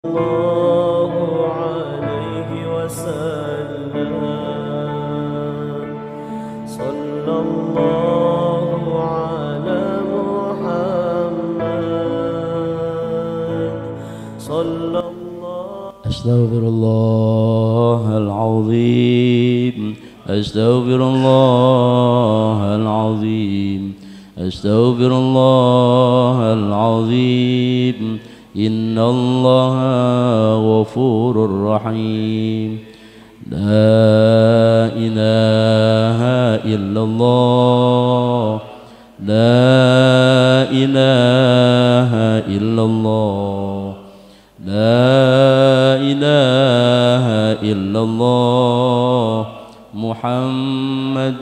الله عليه وسلم صلى الله على محمد صلى الله. أستغفر الله العظيم أستغفر الله العظيم أستغفر الله العظيم إن الله غفور رحيم لا إله إلا الله لا إله إلا الله لا إله إلا الله محمد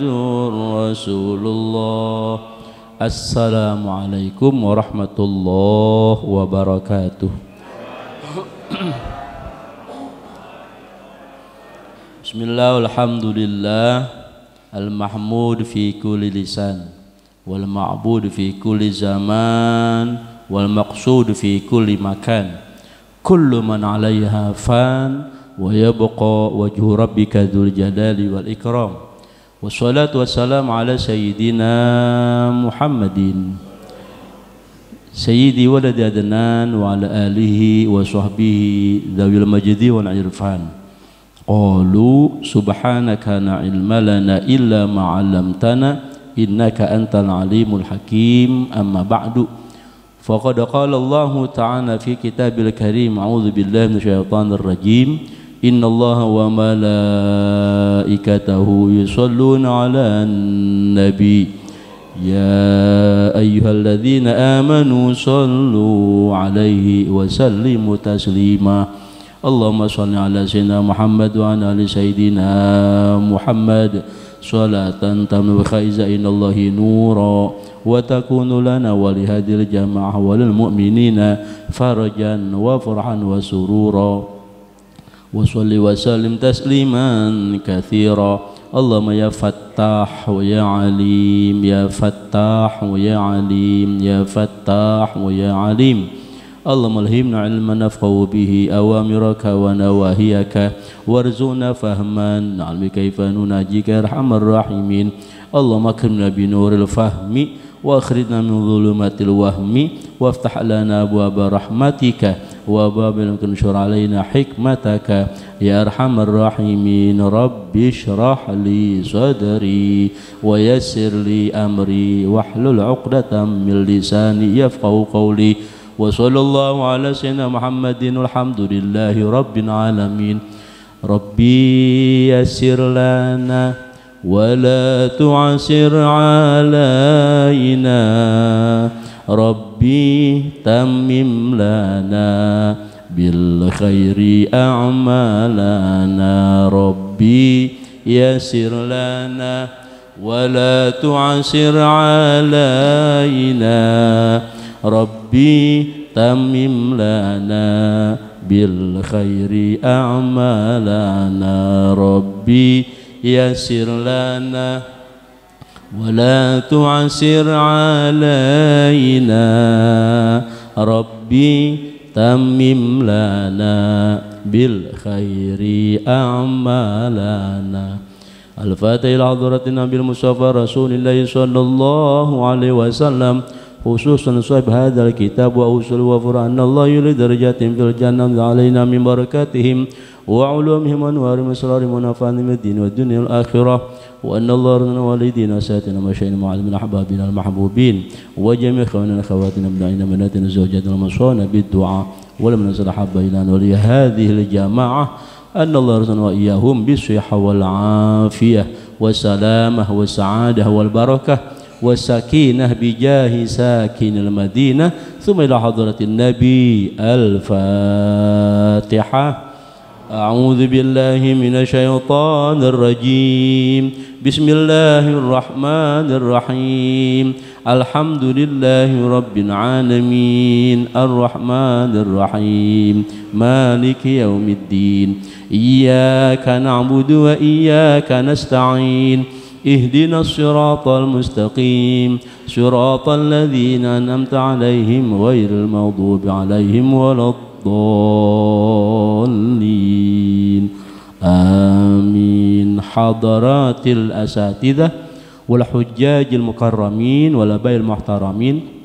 رسول الله. Assalamualaikum warahmatullahi wabarakatuh. Bismillah, alhamdulillah, al-mahmud fi kulli lisan wal ma'bud fi kulli zaman wal maqsud fi kulli makan. Kullu man 'alaiha fan wa yabqa wajhu rabbika dzul jalali wal ikram. Wassalatu wassalamu ala sayyidina Muhammadin sayyidi waladi adnan wa ala alihi wa sahbihi dzawil majdi wal irfan. Qalu subhanaka la ilma lana illa ma 'allamtana innaka antal alimul hakim. Amma ba'du. Faqad qala Allah ta'ala fi kitabil karim a'udzu billahi minasyaitonir rajim. Inna Allah wa malaikatahu yusalluna ala nabi ya ayyuhalladzina amanu sallu alaihi wa sallimu taslima. Allahumma salli ala sayyidina Muhammad wa ala ali sayyidina Muhammad salatan tamlu khaiza inallahi nura wa takunu lana wa li hadhil jamaah wa lil mu'minina farajan wa farhan wa surura. Wa salli wa sallim tasliman katsira. Allahumma ya fattah wa ya alim ya fattah wa ya alim ya fattah wa ya alim. Allahumma alhimna ilman nafqahu bihi awamiraka wa nawahiyaka warzuqna fahman na'lam kaifa nunajika arhamar rahimin. Allahumma akrimna bi nuril fahmi wa akhrijna min dhulumatil wahmi waftah lana abwaaba rahmatika wa babil kunshur alaina hikmataka ya arhamar rahimin. Rabbi shrah li sadri wa yassir li amri wahlul 'uqdatam min lisani yafqahu qawli. Wa sallallahu ala sayyidina Muhammadin walhamdulillahi rabbil alamin. Rabbi yassir lana wa la tu'sir alaina. Rabbi tammim lana bil khairi a'malana. Rabbi yassir lana wa la tu'sir alaina. Rabbi tammim lana bil khairi a'malana. Rabbi yassir lana wa la tu'sir alaina. Rabbi tammim lana bil khairi a'malana. Al-Fatihah ila hadratin Nabil Mustafa Rasulillahi sallallahu alaihi wasallam. Khususan sahib hadzal kitab wa usul wa fur'an Allah yuli darajatin fil jannah alaina min barakatihim wa ulumihim wa anwarihim asrarihim wa nafanim ad-din wa dunya wal akhirah wa anna Allah rana walidina sayatina masyayina ma'alimin ahbabina al-mahbubin wa jami' khawna khawatina abnaina manatina zawjatina al-masana bid-du'a wa lam nasal habba ila wali hadhihi al-jama'ah anna Allah rana wa iyyahum bis-sihha wal 'afiyah wa salamah wa sa'adah wal barakah wasakinah bijahi sakinil madinah. Thumma ila hadratin nabi. Al-Fatihah. A'udzu billahi minasyaitonir rajim. Bismillahirrahmanirrahim. Alhamdulillahi rabbil alamin. Arrahmanir rahim. Maliki yaumiddin. Iyyaka na'budu wa iyyaka nasta'in. اهدنا الصراط المستقيم صراط الذين أنعمت عليهم غير المغضوب عليهم ولا الضالين. hadaratil asatidah wal hujjajil mukarramin wal abail muhtaramin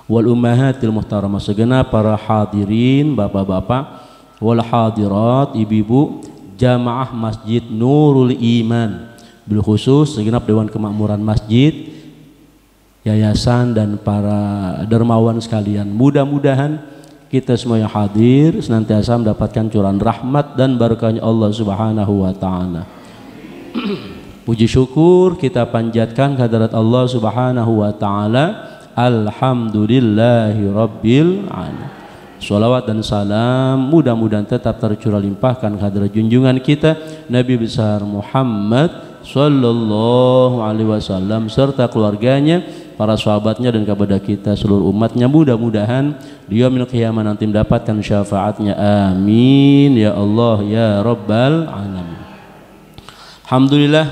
wal ummahatil muhtaramah, segenap para hadirin bapak-bapak wal hadirat ibu-ibu jamaah Masjid Nurul Iman, bil khusus segenap Dewan Kemakmuran Masjid, yayasan dan para dermawan sekalian. Mudah-mudahan kita semua yang hadir senantiasa mendapatkan curahan rahmat dan barakahnya Allah Subhanahu wa taala. Puji syukur kita panjatkan kehadirat Allah Subhanahu wa taala. Alhamdulillahi rabbil alamin. Salawat dan salam mudah-mudahan tetap tercurah limpahkan kehadirat junjungan kita Nabi besar Muhammad sallallahu alaihi wasallam serta keluarganya, para sahabatnya dan kepada kita seluruh umatnya. Mudah-mudahan di yaumil qiyamah nanti mendapatkan syafaatnya. Amin ya Allah ya rabbal alamin. Alhamdulillah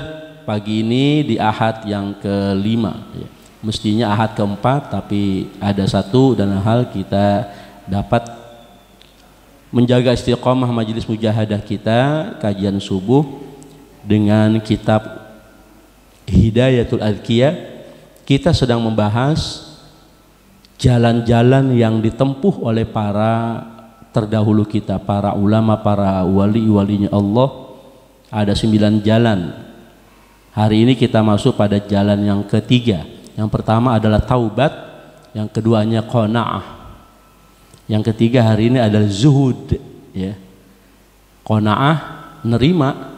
pagi ini di ahad yang kelima ya. Mestinya ahad keempat, tapi ada satu dan hal kita dapat menjaga istiqomah majelis mujahadah kita kajian subuh dengan kitab Hidayatul Adhkiyah. Kita sedang membahas jalan-jalan yang ditempuh oleh para terdahulu kita, para ulama, para wali-walinya Allah. Ada 9 jalan. Hari ini kita masuk pada jalan yang ketiga. Yang pertama adalah taubat, yang keduanya qanaah, yang ketiga hari ini adalah zuhud ya. Qanaah, nerima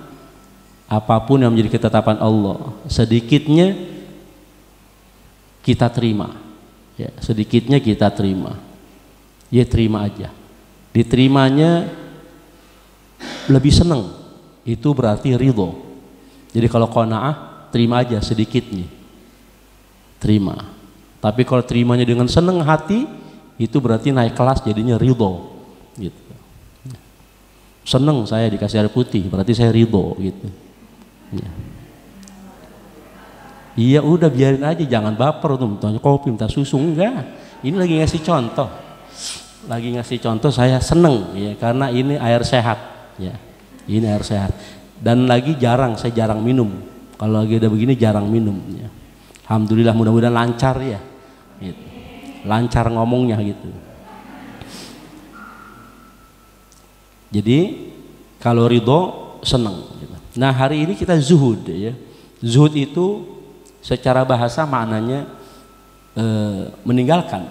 apapun yang menjadi ketetapan Allah, sedikitnya kita terima ya, sedikitnya kita terima ya, terima aja. Diterimanya lebih senang, itu berarti ridho. Jadi kalau qanaah, terima aja sedikitnya, terima. Tapi kalau terimanya dengan senang hati, itu berarti naik kelas, jadinya ridho gitu. Seneng saya dikasih air putih, berarti saya ridho gitu ya. Iya udah biarin aja, jangan baper tuh, minta kopi, minta susu, enggak. Ini lagi ngasih contoh, lagi ngasih contoh. Saya seneng ya, karena ini air sehat ya, ini air sehat. Dan lagi saya jarang minum, kalau lagi ada begini jarang minum ya. Alhamdulillah, mudah-mudahan lancar ya gitu. Lancar ngomongnya gitu. Jadi kalau ridho senang gitu. Nah hari ini kita zuhud ya. Zuhud itu secara bahasa maknanya meninggalkan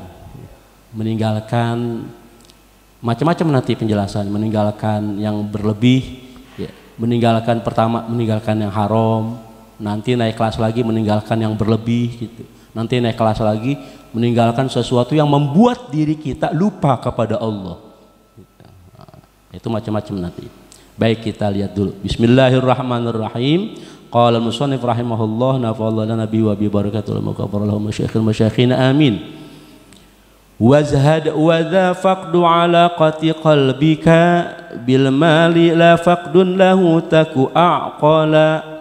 macam-macam nanti penjelasan. Meninggalkan yang berlebih ya. Meninggalkan pertama, meninggalkan yang haram. Nanti naik kelas lagi meninggalkan yang berlebih gitu. Nanti naik kelas lagi meninggalkan sesuatu yang membuat diri kita lupa kepada Allah. Itu macam-macam nanti. Baik, kita lihat dulu. Bismillahirrahmanirrahim. Qala al-musannif rahimahullah nafa'allahu nabi wa bi barakatuhu wa ghafara lahum masyayikhina amin. Wazhad wa dha faqdu alaqati qalbika bil mali la faqdun lahu taku aqala.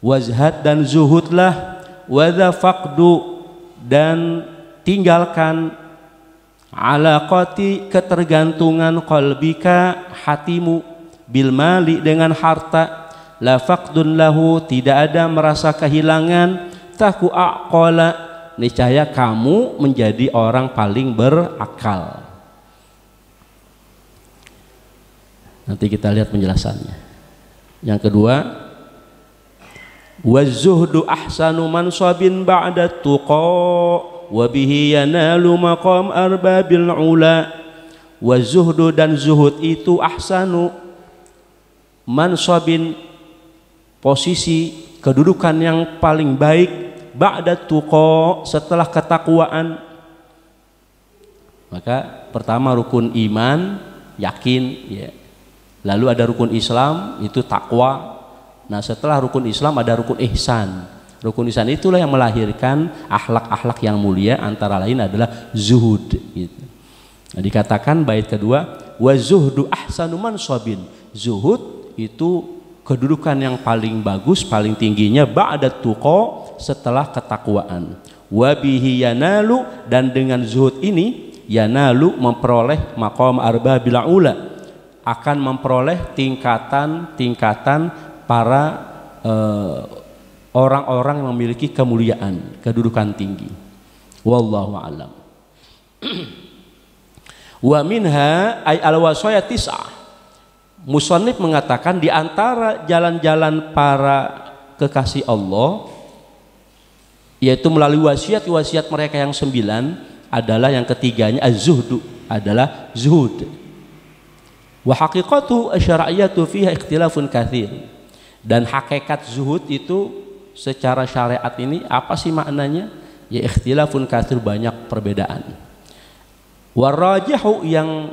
Wazhad dan zuhudlah, wadha faqdu dan tinggalkan, alaqati ketergantungan, qalbika hatimu, bil mali dengan harta, la faqdun lahu tidak ada merasa kehilangan, taku aqala niscaya kamu menjadi orang paling berakal. Nanti kita lihat penjelasannya. Yang kedua, wazuhdu ahsanu mansabin ba'da tuqa wa bihi yanalu maqam arbabil ula. Wazuhdu dan zuhud itu ahsanu mansabin posisi kedudukan yang paling baik, ba'da tuqa setelah ketakwaan. Maka pertama rukun iman, yakin ya. Lalu ada rukun Islam, itu takwa. Nah setelah rukun Islam ada rukun ihsan. Rukun ihsan itulah yang melahirkan akhlak-akhlak yang mulia, antara lain adalah zuhud gitu. Nah, dikatakan bait kedua, wa zuhdu ahsanu mansabin. Zuhud itu kedudukan yang paling bagus, paling tingginya ba'da tuqa setelah ketakwaan. Wa bihi yanalu dan dengan zuhud ini yanalu memperoleh maqam arbabil ula, akan memperoleh tingkatan-tingkatan para orang-orang yang memiliki kemuliaan, kedudukan tinggi. Wallahu a'lam. Wa minha ay al-wasaya tis'ah. Musannif mengatakan di antara jalan-jalan para kekasih Allah yaitu melalui wasiat-wasiat mereka yang 9 adalah yang ketiganya az-zuhdu, adalah zuhud. Wa haqiqatu asy-syar'iyyatu fiha ikhtilafun katsir. Dan hakikat zuhud itu secara syariat ini apa sih maknanya? Ya ikhtilafun katsir, banyak perbedaan. Warajahu yang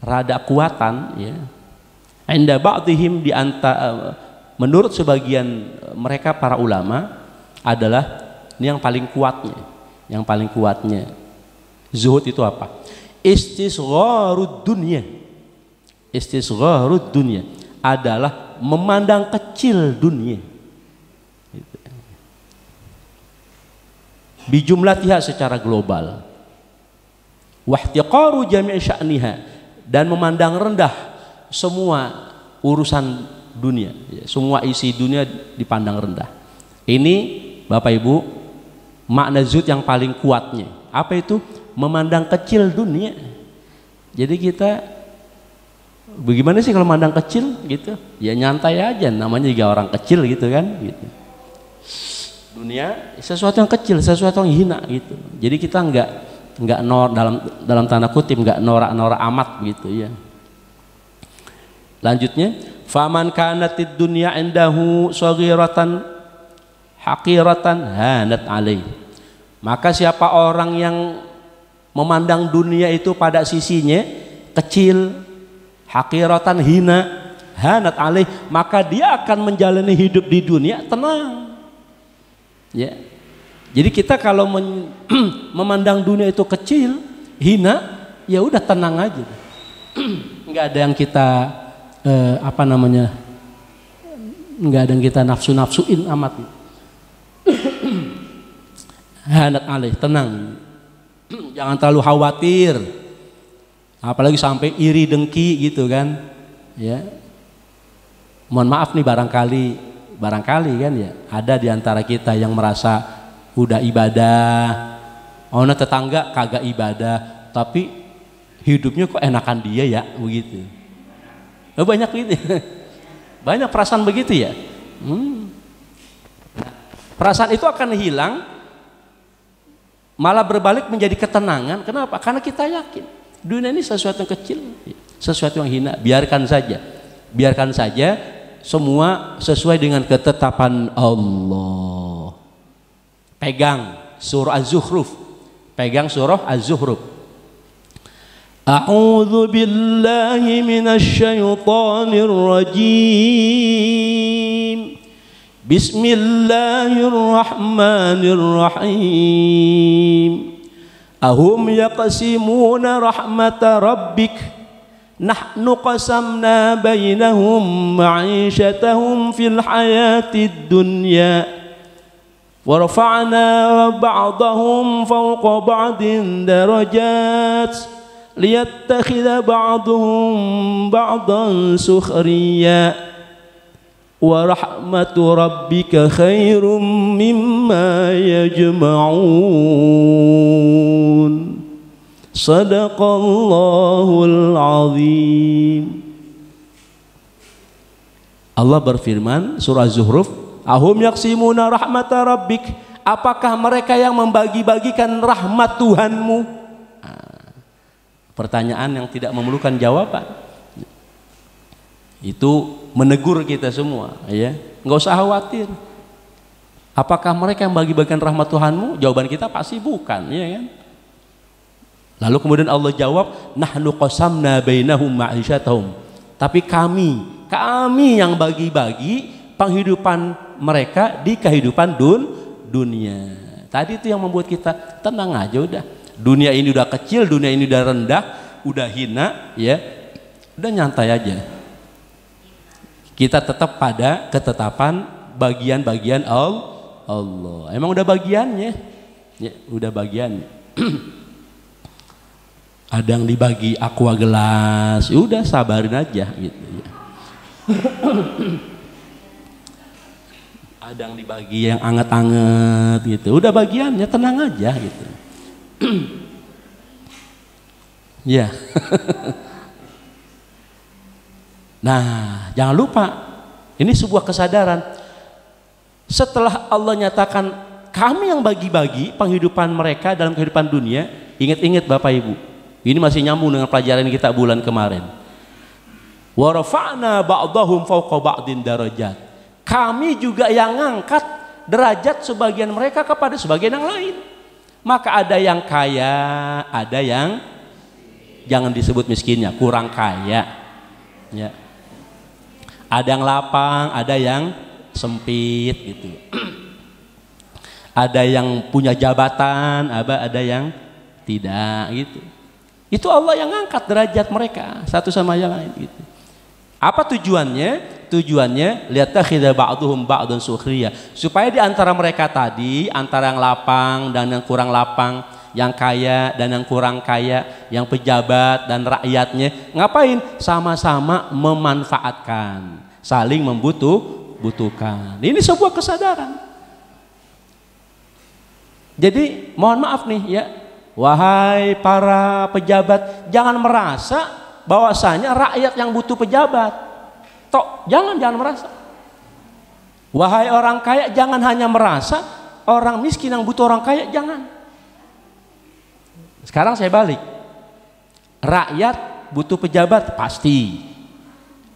rada kuatan ya. Inda ba'dihim di antara menurut sebagian mereka para ulama adalah ini yang paling kuatnya. Yang paling kuatnya zuhud itu apa? Istisgharud dunya. Istisgharud dunya adalah memandang kecil dunia. Bijumlatiha secara global. Wahtiqaru jami' sya'niha, dan memandang rendah semua urusan dunia, semua isi dunia dipandang rendah. Ini Bapak Ibu makna zuhud yang paling kuatnya. Apa itu? Memandang kecil dunia. Jadi kita bagaimana sih kalau memandang kecil gitu? Ya nyantai aja, namanya juga orang kecil gitu kan gitu. Dunia sesuatu yang kecil, sesuatu yang hina gitu. Jadi kita enggak dalam tanda kutip enggak norak-norak amat gitu ya. Lanjutnya, faman kanatid dunya indahu saghiratan haqiratan hanat alaih. Maka siapa orang yang memandang dunia itu pada sisinya kecil, haqiratan, hina, hanat alaih, maka dia akan menjalani hidup di dunia tenang. Ya. Jadi kita kalau memandang dunia itu kecil, hina, ya udah tenang aja. Enggak ada yang kita enggak ada yang kita nafsu-nafsuin amat. Hanat alaih, tenang. Jangan terlalu khawatir. Apalagi sampai iri dengki gitu kan. Ya. Mohon maaf nih barangkali kan ya, ada di antara kita yang merasa udah ibadah, ona tetangga kagak ibadah, tapi hidupnya kok enakan dia ya begitu. Banyak gitu. Banyak perasaan begitu ya. Perasaan itu akan hilang, malah berbalik menjadi ketenangan. Kenapa? Karena kita yakin dunia ini sesuatu yang kecil, sesuatu yang hina. Biarkan saja semua sesuai dengan ketetapan Allah. Pegang surah Az-Zukhruf. A'udzu billahi minasy syaithanir rajim. Bismillahirrahmanirrahim. Ahum yaqsimuna rahmata rabbik nahnu qasamna bainahum ma'ishatahum fil hayatid dunya wa rafa'na ba'dahum fawqa ba'din darajat liyattakhidha ba'duhum ba'dan sukhriya wa rahmatu rabbika khairum mimma yajma'un. Sadaqallahul azim. Allah berfirman surah Az-Zukhruf, ahum yaqsimuna rahmata rabbik, apakah mereka yang membagi-bagikan rahmat Tuhanmu? Pertanyaan yang tidak memerlukan jawaban. Itu menegur kita semua ya. Nggak usah khawatir. Apakah mereka yang bagi-bagikan rahmat Tuhanmu? Jawaban kita pasti bukan, ya kan? Lalu kemudian Allah jawab, nahnu qasamna bainahum ma'ishatahum. Tapi kami yang bagi-bagi penghidupan mereka di kehidupan dunia. Tadi itu yang membuat kita tenang aja udah. Dunia ini udah kecil, dunia ini udah rendah, udah hina, ya. Udah nyantai aja. Kita tetap pada ketetapan bagian-bagian Allah. Emang udah bagiannya. Ya, udah bagiannya. Ada yang dibagi aqua gelas, udah sabarin aja gitu ya. Ada yang dibagi yang anget-anget gitu. Udah bagiannya tenang aja gitu. Ya. Nah, jangan lupa ini sebuah kesadaran. Setelah Allah nyatakan kami yang bagi-bagi penghidupan mereka dalam kehidupan dunia, ingat-ingat Bapak Ibu. Ini masih nyambung dengan pelajaran kita bulan kemarin. Wa rafa'na ba'dahum fawqa ba'din darajat. Kami juga yang ngangkat derajat sebagian mereka kepada sebagian yang lain. Maka ada yang kaya, ada yang jangan disebut miskinnya, kurang kaya. Ya. Ada yang lapang, ada yang sempit gitu. Ada yang punya jabatan, ada yang tidak gitu. Itu Allah yang ngangkat derajat mereka satu sama yang lain gitu. Apa tujuannya? Tujuannya liyattakhidha ba'duhum ba'dan sukhriya, supaya di antara mereka tadi, antara yang lapang dan yang kurang lapang, yang kaya dan yang kurang kaya, yang pejabat dan rakyatnya, ngapain? Sama-sama memanfaatkan, saling membutuhkan. Ini sebuah kesadaran. Jadi mohon maaf nih ya, wahai para pejabat, jangan merasa bahwasanya rakyat yang butuh pejabat. Tok, jangan merasa. Wahai orang kaya, jangan hanya merasa orang miskin yang butuh orang kaya, jangan. Sekarang saya balik. Rakyat butuh pejabat pasti.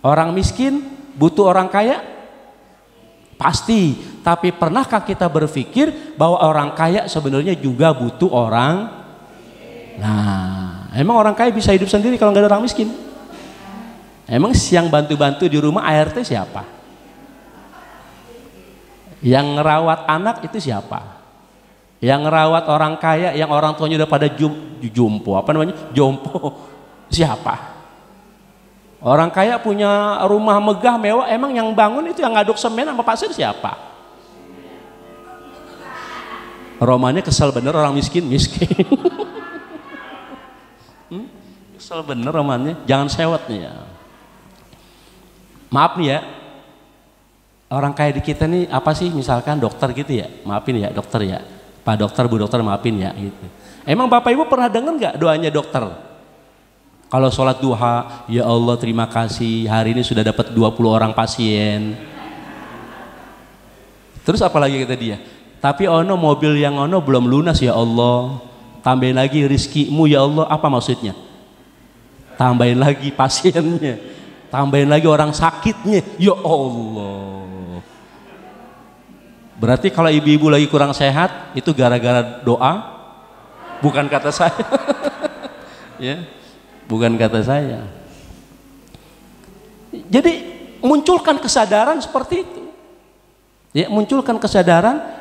Orang miskin butuh orang kaya pasti. Tapi pernahkah kita berpikir bahwa orang kaya sebenarnya juga butuh orang? Nah, emang orang kaya bisa hidup sendiri kalau nggak ada orang miskin? Emang yang bantu-bantu di rumah ART siapa? Yang ngerawat anak itu siapa? Yang ngerawat orang kaya, yang orang tuanya udah pada jompo, siapa? Orang kaya punya rumah megah mewah, emang yang bangun itu yang ngaduk semen sama pasir siapa? Romannya kesel bener orang miskin. Kesel bener romannya, jangan sewot nih ya. Maaf nih ya, orang kaya di kita nih apa sih, misalkan dokter gitu ya, maafin ya dokter ya, Pak dokter, Bu dokter, maafin ya gitu. Emang Bapak Ibu pernah dengar nggak doanya dokter? Kalau sholat duha, ya Allah terima kasih hari ini sudah dapat 20 orang pasien. Terus apa lagi kata dia? Tapi ono mobil yang ono belum lunas ya Allah, tambahin lagi rizkimu ya Allah. Apa maksudnya? Tambahin lagi pasiennya, tambahin lagi orang sakitnya, ya Allah. Berarti kalau ibu-ibu lagi kurang sehat itu gara-gara doa, bukan kata saya. Ya, bukan kata saya. Jadi munculkan kesadaran seperti itu. Ya, munculkan kesadaran.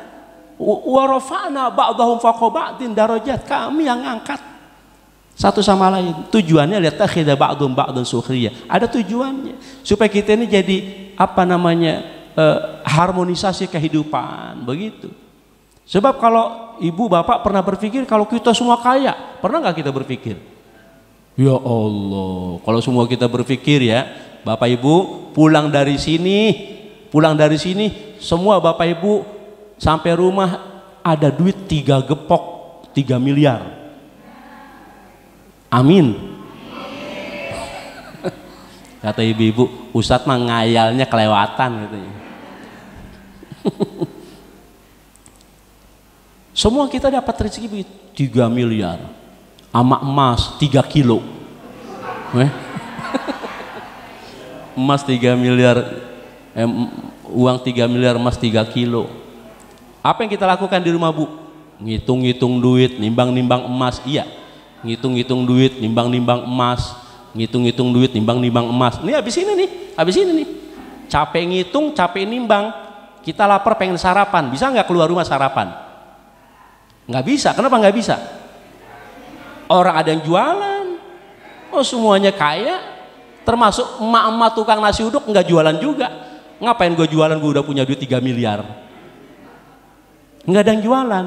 Wa rafa'na ba'dahum fawqa ba'din darajat. Kami yang angkat satu sama lain. Tujuannya liyattakhidha ba'dhum ba'dan sukhriya. Ada tujuannya supaya kita ini jadi apa namanya, harmonisasi kehidupan begitu. Sebab kalau ibu bapak pernah berpikir kalau kita semua kaya, pernah nggak kita berpikir? Ya Allah, kalau semua kita berpikir ya, bapak ibu pulang dari sini semua bapak ibu sampai rumah ada duit 3 gepok 3 miliar. Amin. Kata ibu-ibu, Ustadz mah ngayalnya kelewatan gitu. Semua kita dapat rezeki 3 miliar sama emas 3 kilo. Emas 3 miliar, uang 3 miliar, emas 3 kilo. Apa yang kita lakukan di rumah Bu? Ngitung-ngitung duit, nimbang-nimbang emas. Iya, ngitung-ngitung duit, nimbang-nimbang emas, ngitung-ngitung duit, nimbang-nimbang emas. Ini habis ini nih, capek ngitung, capek nimbang. Kita lapar pengen sarapan, bisa nggak keluar rumah sarapan? Nggak bisa. Kenapa nggak bisa? Orang ada yang jualan, oh semuanya kaya, termasuk emak-emak tukang nasi uduk nggak jualan juga. Ngapain gue jualan, gue udah punya duit 3 miliar. Nggak ada yang jualan.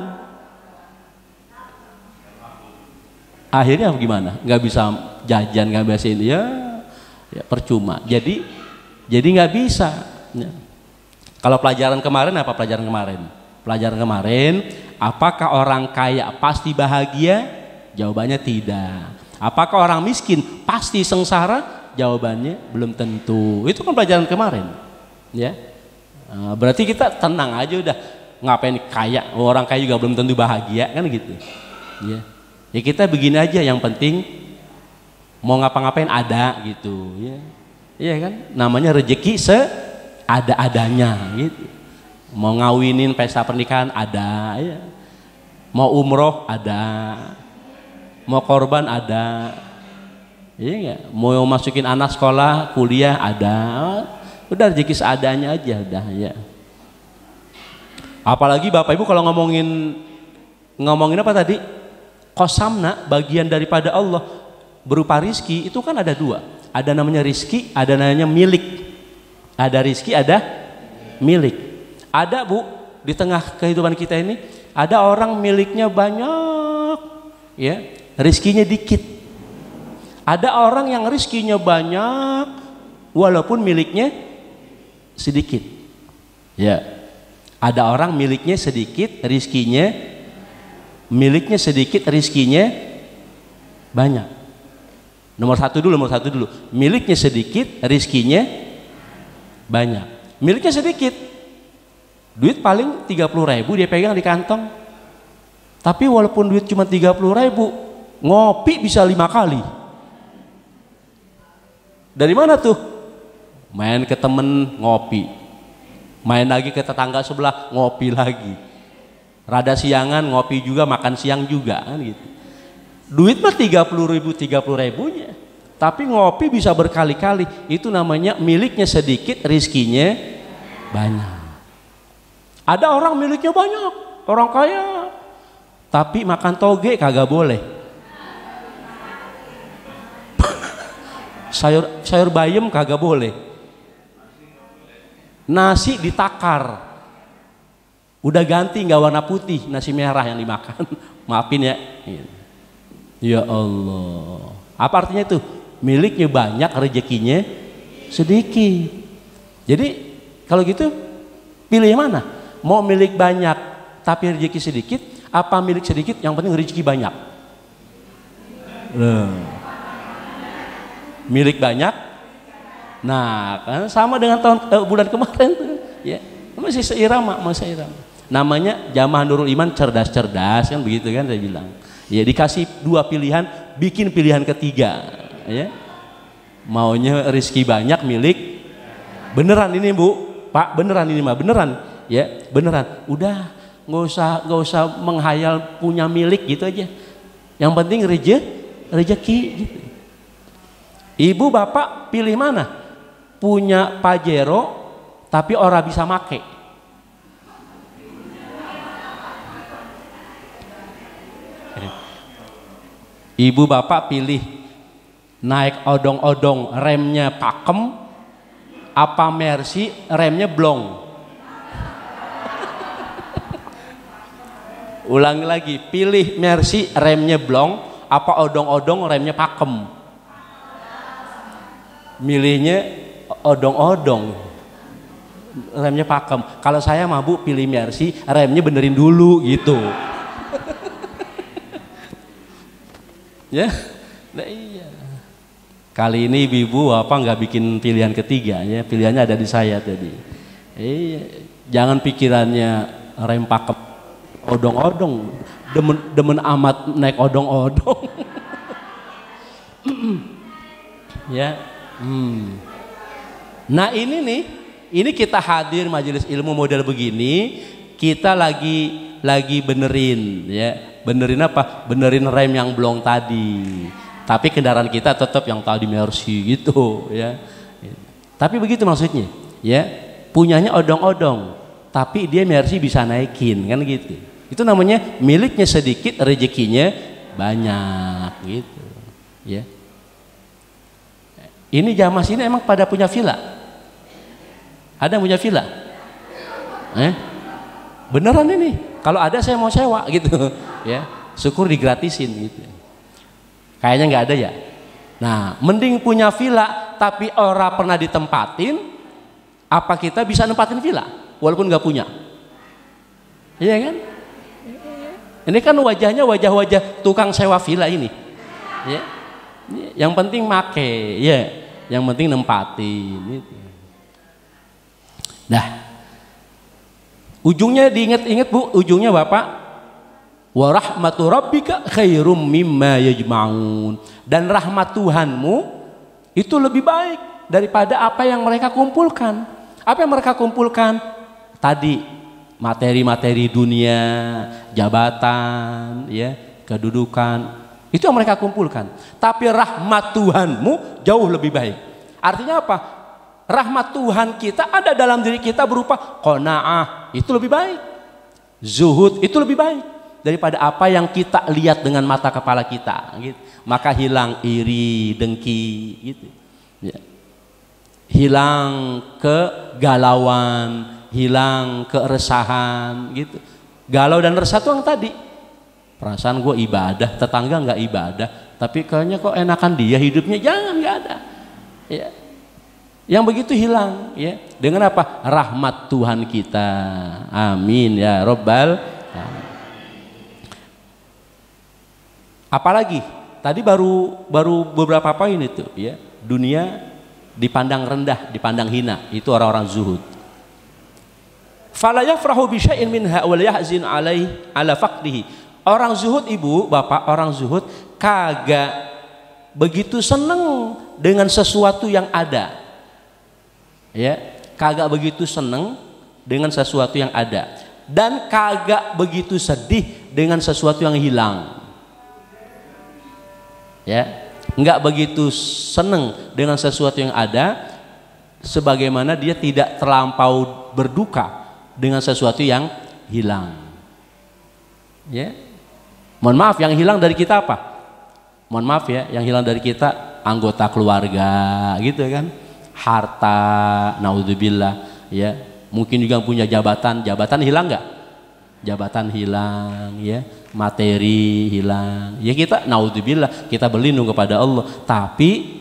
Akhirnya gimana? Nggak bisa jajan, nggak bisa ini, ya percuma. Jadi nggak bisa. Kalau pelajaran kemarin apa pelajaran kemarin? Pelajaran kemarin, apakah orang kaya pasti bahagia? Jawabannya tidak. Apakah orang miskin pasti sengsara? Jawabannya belum tentu. Itu kan pelajaran kemarin. Ya. Berarti kita tenang aja udah. Ngapain kaya? Orang kaya juga belum tentu bahagia kan gitu. Ya. Ya kita begini aja, yang penting mau ngapa-ngapain ada gitu, ya. Iya kan? Namanya rezeki ada-adanya gitu. Mau ngawinin pesta pernikahan ada, ya. Mau umroh ada. Mau korban ada. Iya enggak? Mau masukin anak sekolah, kuliah ada. Udah rezeki seadanya aja udah, ya. Apalagi Bapak Ibu kalau ngomongin apa tadi? Qasamna, bagian daripada Allah berupa rizki, itu kan ada dua. Ada namanya rizki, ada namanya milik. Ada rizki, ada milik. Ada Bu, di tengah kehidupan kita ini ada orang miliknya banyak, ya, rizkinya dikit. Ada orang yang rizkinya banyak walaupun miliknya sedikit. Ya. Ada orang miliknya sedikit, miliknya sedikit, rizkinya banyak. Nomor satu dulu. Miliknya sedikit, rizkinya banyak. Miliknya sedikit, duit paling 30.000 dia pegang di kantong. Tapi walaupun duit cuma 30.000, ngopi bisa 5 kali. Dari mana tuh? Main ke temen ngopi, main lagi ke tetangga sebelah ngopi lagi, rada siangan ngopi juga, makan siang juga kan gitu. Duit mah 30.000-30.000-nya, tapi ngopi bisa berkali-kali. Itu namanya miliknya sedikit, rizkinya banyak. Ada orang miliknya banyak, orang kaya, tapi makan toge kagak boleh. sayur bayam kagak boleh. Nasi ditakar, udah ganti nggak warna putih, nasi merah yang dimakan. Maafin ya. Ya Allah. Apa artinya itu? Miliknya banyak, rezekinya sedikit. Jadi kalau gitu pilih yang mana? Mau milik banyak tapi rezeki sedikit, apa milik sedikit yang penting rezeki banyak? Milik banyak. Nah, kan sama dengan bulan kemarin tuh, ya. Masih seirama. Namanya jamaah Nurul Iman, cerdas-cerdas kan begitu kan saya bilang. Ya dikasih 2 pilihan, bikin pilihan ketiga, ya. Maunya rezeki banyak, milik beneran ini Bu, Pak, beneran ini mah beneran, ya, beneran. Udah nggak usah menghayal punya milik gitu aja. Yang penting rezeki gitu. Ibu bapak pilih mana? Punya Pajero tapi orang bisa make. Ibu bapak pilih naik odong-odong remnya pakem apa Mercy remnya blong? Ulangi lagi, pilih Mercy remnya blong apa odong-odong remnya pakem? Milihnya odong-odong, remnya pakem. Kalau saya mah Bu pilih Mercy, remnya benerin dulu gitu. Ya, nah iya. Kali ini ibu apa nggak bikin pilihan ketiga ya, pilihannya ada di saya tadi. Iya, jangan pikirannya rem pakem, odong-odong, demen amat naik odong-odong. Ya. Nah ini kita hadir majelis ilmu model begini, kita lagi benerin, ya, benerin apa? Benerin rem yang blong tadi. Tapi kendaraan kita tetap yang tadi Mercy gitu, ya. Tapi begitu maksudnya, ya, punyanya odong-odong, tapi dia Mercy bisa naikin, kan gitu. Itu namanya miliknya sedikit, rezekinya banyak, gitu, ya. Ini jamaah sini emang pada punya villa? Ada yang punya villa? Beneran ini? Kalau ada saya mau sewa gitu, ya. Syukur digratisin gitu. Kayaknya nggak ada ya. Nah, mending punya villa tapi orang pernah ditempatin. Apa kita bisa nempatin villa? walaupun nggak punya. Iya kan? Ini kan wajahnya wajah-wajah tukang sewa villa ini. Ya. Yang penting make, ya. Yang penting nempatin. Nah, ujungnya diingat-ingat Bu, ujungnya Bapak, wa rahmatu rabbika khairum mimma yajma'un. Dan rahmat Tuhanmu itu lebih baik daripada apa yang mereka kumpulkan. Apa yang mereka kumpulkan? Tadi materi-materi dunia, jabatan, ya, kedudukan, itu yang mereka kumpulkan. Tapi rahmat Tuhanmu jauh lebih baik. Artinya apa? Rahmat Tuhan kita ada dalam diri kita berupa qanaah, itu lebih baik. Zuhud itu lebih baik daripada apa yang kita lihat dengan mata kepala kita, gitu. Maka hilang iri, dengki, gitu. Ya. Hilang kegalauan, hilang keresahan, gitu. Galau dan resah tuh yang tadi, perasaan gue ibadah, tetangga nggak ibadah, tapi kayaknya kok enakan dia hidupnya, jangan, nggak ada. Ya. Yang begitu hilang, ya. Dengan apa? Rahmat Tuhan kita. Amin ya Rabbal alamin. Apalagi tadi baru beberapa poin itu, ya. Dunia dipandang rendah, dipandang hina, itu orang-orang zuhud. Fala yafrahu bi syai'in minha wa yahzin ala faqdihi. Orang zuhud, Ibu, Bapak, orang zuhud kagak begitu seneng dengan sesuatu yang ada. Ya, kagak begitu seneng dengan sesuatu yang ada dan kagak begitu sedih dengan sesuatu yang hilang. Ya, enggak begitu seneng dengan sesuatu yang ada sebagaimana dia tidak terlampau berduka dengan sesuatu yang hilang. Ya. Mohon maaf, yang hilang dari kita apa? Mohon maaf ya, yang hilang dari kita anggota keluarga, gitu kan? Harta, naudzubillah, ya. Mungkin juga punya jabatan hilang nggak? Jabatan hilang, ya. Materi hilang. Ya kita naudzubillah, kita berlindung kepada Allah. Tapi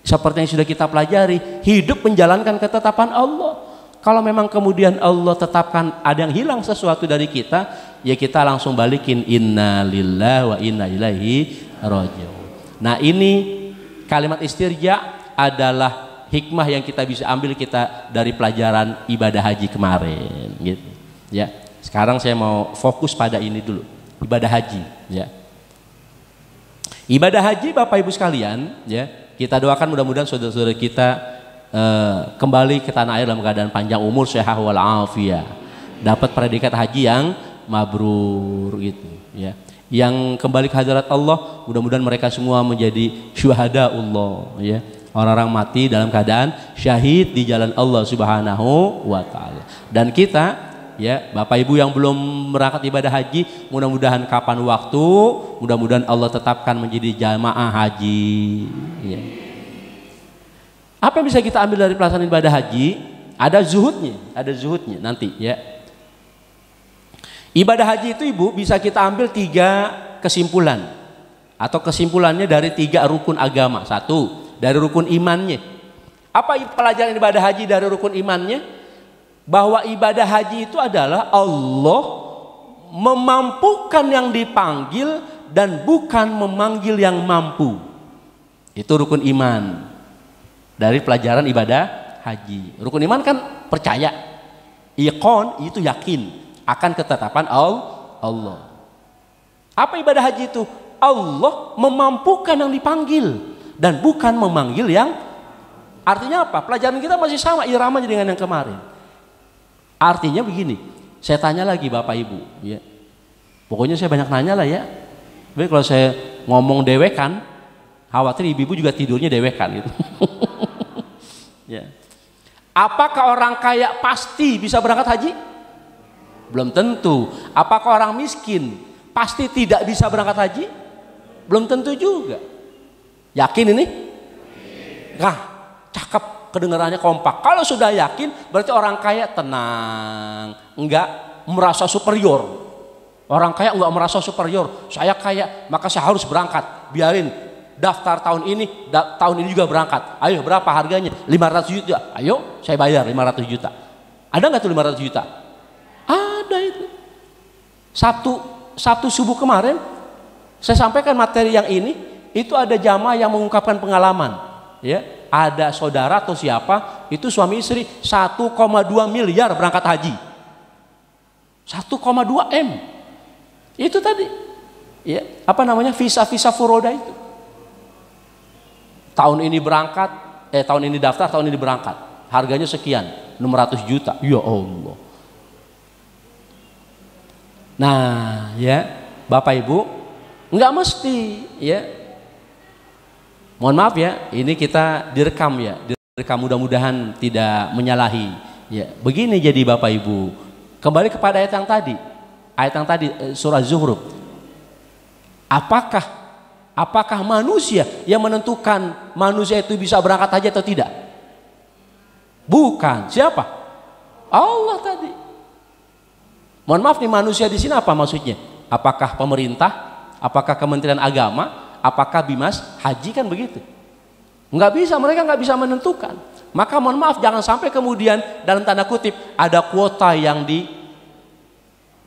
seperti yang sudah kita pelajari, hidup menjalankan ketetapan Allah. Kalau memang kemudian Allah tetapkan ada yang hilang sesuatu dari kita, ya kita langsung balikin inna lillahi wa inna ilaihi raji'un. Nah, ini kalimat istirja adalah hikmah yang kita bisa ambil kita dari pelajaran ibadah haji kemarin, gitu. Ya. Sekarang saya mau fokus pada ini dulu, ibadah haji, ya. Ibadah haji Bapak Ibu sekalian, ya. Kita doakan mudah-mudahan saudara-saudara kita kembali ke tanah air dalam keadaan panjang umur, sehat wal afiyah, dapat predikat haji yang mabrur, gitu, ya. Yang kembali ke hadirat Allah, mudah-mudahan mereka semua menjadi syuhada Allah, ya. Orang-orang mati dalam keadaan syahid di jalan Allah Subhanahu wa taala. Dan kita, ya, Bapak Ibu yang belum berangkat ibadah haji, mudah-mudahan kapan waktu, mudah-mudahan Allah tetapkan menjadi jamaah haji, ya. Apa yang bisa kita ambil dari pelaksanaan ibadah haji? Ada zuhudnya nanti, ya. Ibadah haji itu Ibu bisa kita ambil 3 kesimpulan, atau kesimpulannya dari 3 rukun agama. 1, dari rukun imannya. Apa pelajaran ibadah haji dari rukun imannya? Bahwa ibadah haji itu adalah Allah memampukan yang dipanggil dan bukan memanggil yang mampu. Itu rukun iman dari pelajaran ibadah haji. Rukun iman kan percaya, iqon itu yakin akan ketetapan Allah. Apa ibadah haji itu? Allah memampukan yang dipanggil dan bukan memanggil yang, artinya apa? Pelajaran kita masih sama iramanya dengan yang kemarin. Artinya begini, saya tanya lagi Bapak Ibu, ya. Pokoknya saya banyak nanya lah, ya. Tapi kalau saya ngomong dewekan, khawatir ibu-ibu juga tidurnya dewekan, gitu. Ya. Apakah orang kaya pasti bisa berangkat haji? Belum tentu. Apakah orang miskin pasti tidak bisa berangkat haji? Belum tentu juga. Yakin ini? Nah, cakep, kedengarannya kompak. Kalau sudah yakin, berarti orang kaya tenang, enggak merasa superior. Orang kaya enggak merasa superior. Saya kaya, maka saya harus berangkat. Biarin daftar tahun ini juga berangkat. Ayo berapa harganya? 500 juta. Ayo saya bayar 500 juta. Ada nggak tuh 500 juta? Ada itu. Sabtu subuh kemarin saya sampaikan materi yang ini, itu ada jamaah yang mengungkapkan pengalaman, ya. Ada saudara atau siapa, itu suami istri 1,2 miliar berangkat haji. 1,2 M. Itu tadi. Ya, apa namanya? Visa furoda itu. Tahun ini berangkat, tahun ini daftar, tahun ini berangkat. Harganya sekian, 600 juta. Ya Allah. Nah, ya, Bapak Ibu, nggak mesti, ya. Mohon maaf ya, ini kita direkam ya, direkam, mudah-mudahan tidak menyalahi. Ya, begini jadi Bapak Ibu. Kembali kepada ayat yang tadi surah Zuhruf. Apakah manusia yang menentukan manusia itu bisa berangkat haji atau tidak? Bukan. Siapa? Allah tadi. Mohon maaf nih, manusia di sini apa maksudnya? Apakah pemerintah? Apakah Kementerian Agama? Apakah Bimas Haji? Kan begitu. Nggak bisa, mereka nggak bisa menentukan. Maka mohon maaf, jangan sampai kemudian dalam tanda kutip ada kuota yang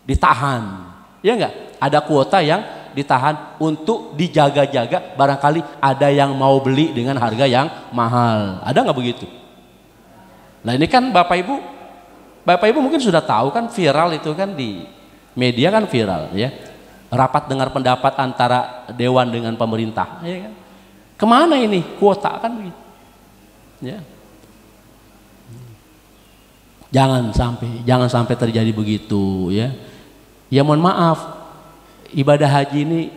ditahan. Ya nggak? Ada kuota yang ditahan untuk dijaga-jaga, barangkali ada yang mau beli dengan harga yang mahal. Ada nggak begitu? Nah ini kan Bapak Ibu mungkin sudah tahu kan, viral itu kan di media kan viral ya. Rapat dengar pendapat antara dewan dengan pemerintah, ya kan? Kemana ini kuota kan begitu? Ya. Jangan sampai terjadi begitu ya. Ya mohon maaf, ibadah haji ini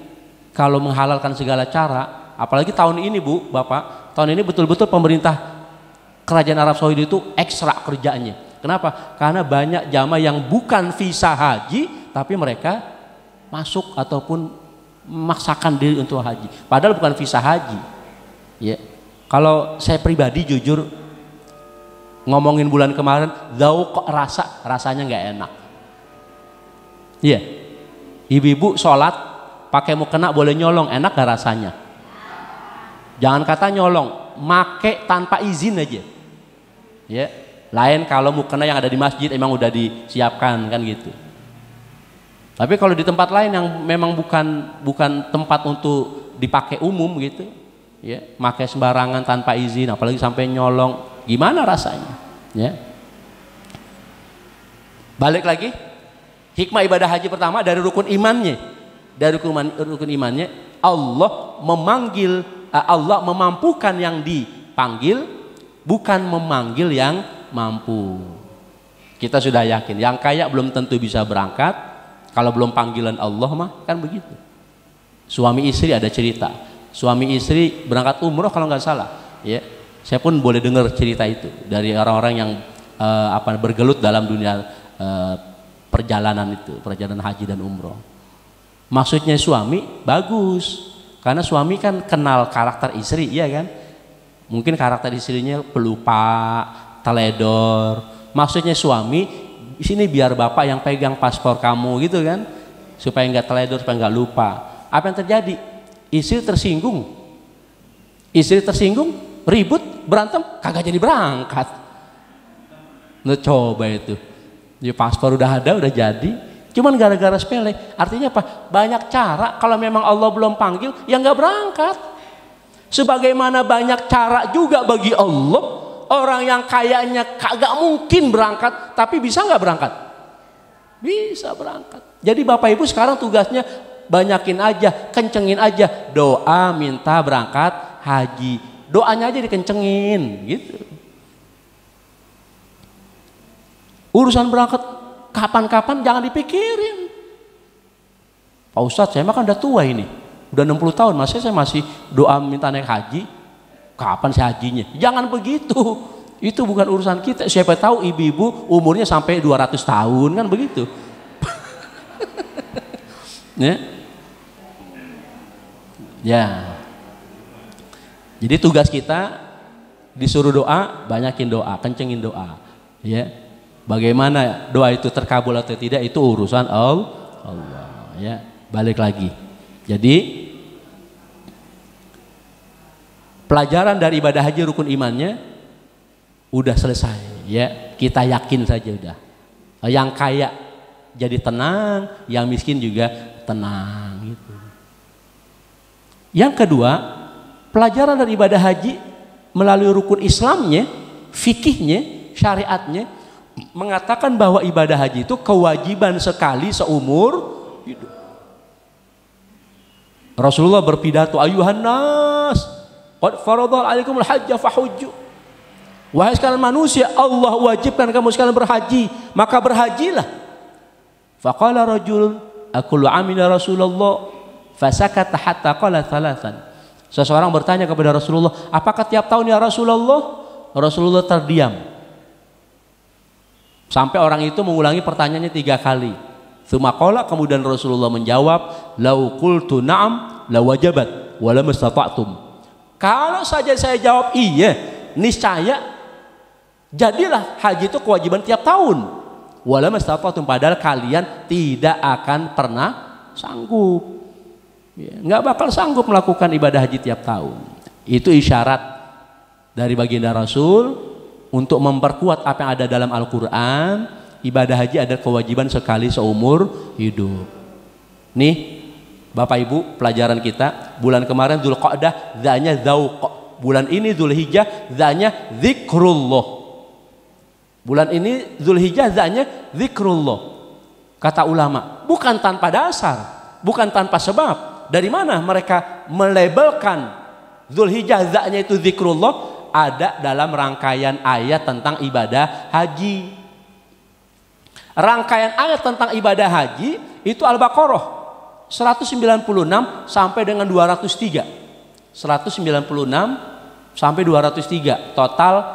kalau menghalalkan segala cara, apalagi tahun ini Bu, Bapak, tahun ini betul-betul pemerintah Kerajaan Arab Saudi itu ekstra kerjanya. Kenapa? Karena banyak jamaah yang bukan visa haji, tapi mereka masuk ataupun memaksakan diri untuk haji, padahal bukan visa haji. Ya, kalau saya pribadi jujur ngomongin bulan kemarin, dzauq rasanya nggak enak. Iya, ibu-ibu sholat pakai mukena boleh nyolong, enak gak rasanya? Jangan kata nyolong, make tanpa izin aja. Ya, lain kalau mukena yang ada di masjid emang udah disiapkan kan gitu. Tapi kalau di tempat lain yang memang bukan tempat untuk dipakai umum gitu, ya, pakai sembarangan tanpa izin, apalagi sampai nyolong, gimana rasanya? Ya. Balik lagi, hikmah ibadah haji pertama dari rukun imannya, Allah memampukan yang dipanggil, bukan memanggil yang mampu. Kita sudah yakin, yang kaya belum tentu bisa berangkat. Kalau belum panggilan Allah mah kan begitu. Suami istri ada cerita. Suami istri berangkat umroh kalau nggak salah. Ya, saya pun boleh dengar cerita itu dari orang-orang yang bergelut dalam dunia perjalanan haji dan umroh. Maksudnya suami bagus, karena suami kan kenal karakter istri, iya kan? Mungkin karakter istrinya pelupa, teledor. Maksudnya suami, di sini biar bapak yang pegang paspor kamu gitu kan, supaya nggak teledor, supaya nggak lupa. Apa yang terjadi? Istri tersinggung, ribut, berantem, kagak jadi berangkat. Nah, coba itu, ya, paspor udah ada, udah jadi, cuman gara-gara sepele. Artinya apa? Banyak cara. Kalau memang Allah belum panggil, ya nggak berangkat. Sebagaimana banyak cara juga bagi Allah. Orang yang kayaknya kagak mungkin berangkat, tapi bisa nggak berangkat? Bisa berangkat. Jadi Bapak Ibu sekarang tugasnya banyakin aja, kencengin aja doa minta berangkat haji. Doanya aja dikencengin, gitu. Urusan berangkat kapan-kapan jangan dipikirin. Pak Ustadz, saya mah kan udah tua ini, udah 60 tahun, saya masih doa minta naik haji. Kapan sih hajinya? Jangan begitu. Itu bukan urusan kita. Siapa tahu ibu-ibu umurnya sampai 200 tahun kan begitu. Ya. Ya. Jadi tugas kita disuruh doa, banyakin doa, kencengin doa. Ya. Bagaimana doa itu terkabul atau tidak itu urusan Allah. Ya. Balik lagi. Jadi pelajaran dari ibadah haji rukun imannya udah selesai ya. kita yakin saja udah. Yang kaya jadi tenang, yang miskin juga tenang gitu. Yang kedua, pelajaran dari ibadah haji melalui rukun Islamnya, fikihnya, syariatnya mengatakan bahwa ibadah haji itu kewajiban sekali seumur hidup. Rasulullah berpidato, ayuhan nas, qad faradha alaikumul hajja fahujju. Wahai sekalian manusia, Allah wajibkan kamu sekalian berhaji, maka berhajilah. Faqala rajul, aqulu amina Rasulullah, fasakata hatta qala thalathan. Seseorang bertanya kepada Rasulullah, apakah tiap tahun ya Rasulullah? Rasulullah terdiam. Sampai orang itu mengulangi pertanyaannya 3 kali. Tsumma qala, kemudian Rasulullah menjawab, lau qultu na'am la wajabat wa lam istata'tum. Kalau saja saya jawab iya, niscaya jadilah haji itu kewajiban tiap tahun. Wa lam istata'tum, padahal kalian tidak akan pernah sanggup. Ya, nggak bakal sanggup melakukan ibadah haji tiap tahun. Itu isyarat dari baginda Rasul untuk memperkuat apa yang ada dalam Al-Quran. Ibadah haji ada kewajiban sekali seumur hidup. Nih Bapak Ibu, pelajaran kita bulan kemarin Dzulqa'dah dzanya dzauq, bulan ini Dzulhijjah dzanya zikrullah. Bulan ini Dzulhijjah dzanya zikrullah. Kata ulama, bukan tanpa dasar, bukan tanpa sebab. Dari mana mereka melabelkan Dzulhijjah dzanya itu zikrullah? Ada dalam rangkaian ayat tentang ibadah haji. Rangkaian ayat tentang ibadah haji itu Al-Baqarah 196 sampai dengan 203. 196 sampai 203, total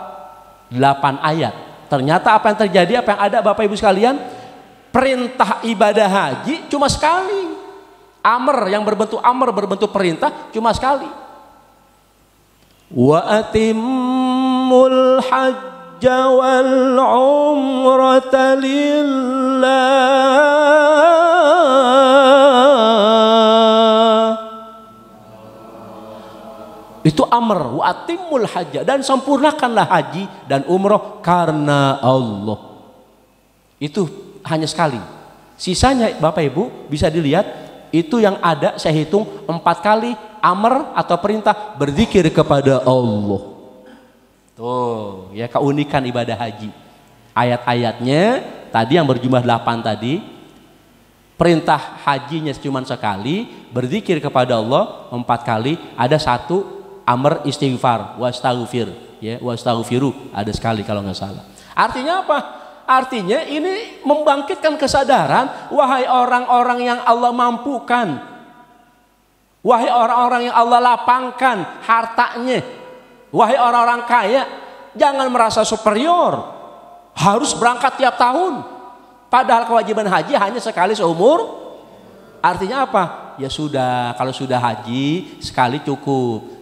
8 ayat. Ternyata apa yang terjadi, apa yang ada Bapak Ibu sekalian, perintah ibadah haji cuma sekali. Amr yang berbentuk perintah cuma sekali. Wa atimmul hajja wal umrata lillah. Itu amr, wa atimmul hajja, dan sempurnakanlah haji dan umroh karena Allah. Itu hanya sekali. Sisanya Bapak Ibu bisa dilihat, itu yang ada saya hitung 4 kali amr atau perintah berzikir kepada Allah. Tuh ya keunikan ibadah haji. Ayat-ayatnya tadi yang berjumlah 8 tadi, perintah hajinya cuma sekali, berzikir kepada Allah 4 kali, ada 1 amr istighfar, wastaghfir ya, wastaghfiru ada sekali kalau nggak salah. Artinya apa? Artinya ini membangkitkan kesadaran, wahai orang-orang yang Allah mampukan, wahai orang-orang yang Allah lapangkan hartanya, wahai orang-orang kaya, jangan merasa superior, harus berangkat tiap tahun. Padahal kewajiban haji hanya sekali seumur. Artinya apa? Ya sudah, kalau sudah haji sekali cukup.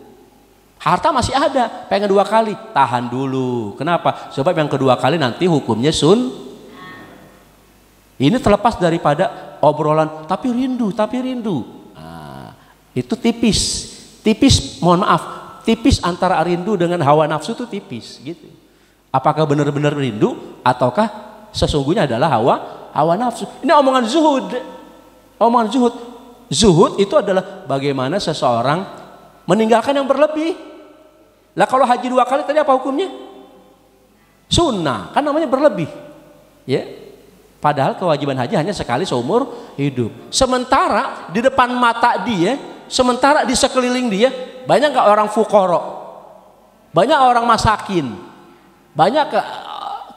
Harta masih ada, pengen 2 kali, tahan dulu. Kenapa? Sebab yang kedua kali nanti hukumnya sun. Ini terlepas daripada obrolan tapi rindu. Nah, itu tipis, mohon maaf, tipis antara rindu dengan hawa nafsu itu tipis gitu. Apakah benar-benar rindu ataukah sesungguhnya adalah hawa nafsu? Ini omongan zuhud. Omongan zuhud. Zuhud itu adalah bagaimana seseorang meninggalkan yang berlebih. Lah kalau haji 2 kali tadi apa hukumnya? Sunnah, kan namanya berlebih. Ya. Padahal kewajiban haji hanya sekali seumur hidup. Sementara di depan mata dia, sementara di sekeliling dia, banyak gak orang fuqara? Banyak orang masakin. Banyak